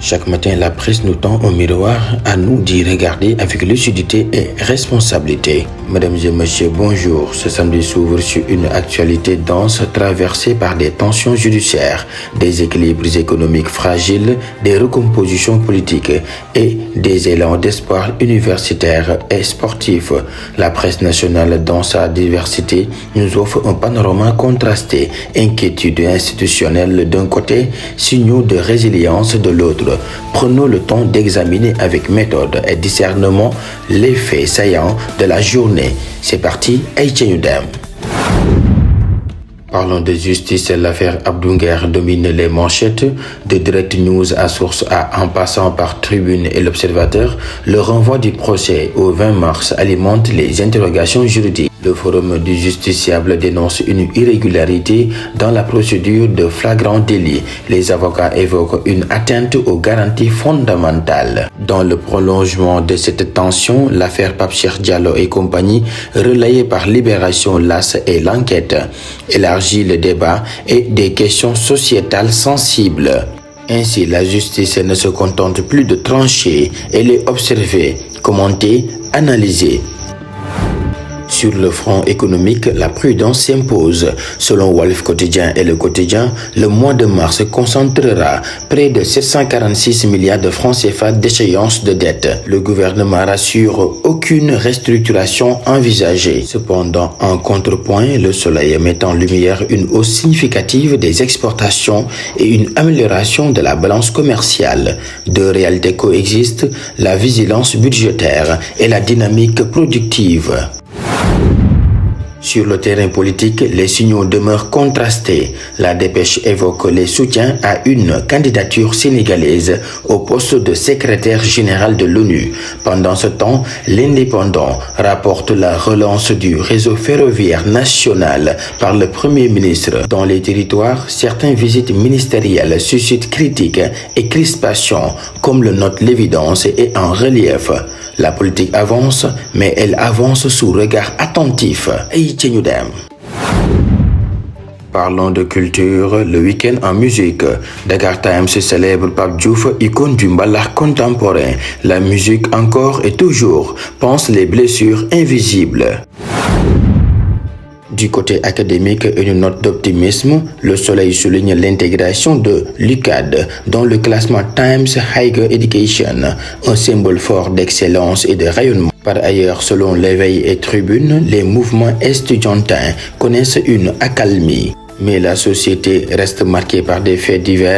Chaque matin, la presse nous tend un miroir à nous d'y regarder avec lucidité et responsabilité. Mesdames et messieurs, bonjour. Ce samedi s'ouvre sur une actualité dense traversée par des tensions judiciaires, des équilibres économiques fragiles, des recompositions politiques et des élans d'espoir universitaires et sportifs. La presse nationale, dans sa diversité, nous offre un panorama contrasté, inquiétude institutionnelle d'un côté, signaux de résilience de l'autre. Prenons le temps d'examiner avec méthode et discernement les faits saillants de la journée. C'est parti, Aïtchénoudem. Parlons de justice, l'affaire Abdou Nguer domine les manchettes. De Direct News à Source A en passant par Tribune et L'Observateur, le renvoi du procès au 20 mars alimente les interrogations juridiques. Le Forum du justiciable dénonce une irrégularité dans la procédure de flagrant délit. Les avocats évoquent une atteinte aux garanties fondamentales. Dans le prolongement de cette tension, l'affaire Pape Cheikh Diallo et compagnie, relayée par Libération, L'As et L'Enquête, élargit le débat et des questions sociétales sensibles. Ainsi, la justice ne se contente plus de trancher, elle est observée, commentée, analysée. Sur le front économique, la prudence s'impose. Selon Walf Quotidien et Le Quotidien, le mois de mars concentrera près de 746 milliards de francs CFA d'échéance de dette. Le gouvernement rassure aucune restructuration envisagée. Cependant, en contrepoint, Le Soleil met en lumière une hausse significative des exportations et une amélioration de la balance commerciale. Deux réalités coexistent, la vigilance budgétaire et la dynamique productive. Sur le terrain politique, les signaux demeurent contrastés. La dépêche évoque les soutiens à une candidature sénégalaise au poste de secrétaire général de l'ONU. Pendant ce temps, l'Indépendant rapporte la relance du réseau ferroviaire national par le Premier ministre. Dans les territoires, certaines visites ministérielles suscitent critiques et crispations, comme le note l'Évidence et en relief. La politique avance, mais elle avance sous regard attentif. Parlons de culture, le week-end en musique. Dakar Times célèbre Pape Diouf, icône du mbalax contemporain. La musique encore et toujours pense les blessures invisibles. Du côté académique, une note d'optimisme, Le Soleil souligne l'intégration de l'UCAD dans le classement Times Higher Education, un symbole fort d'excellence et de rayonnement. Par ailleurs, selon l'Éveil et Tribune, les mouvements estudiantins connaissent une accalmie. Mais la société reste marquée par des faits divers.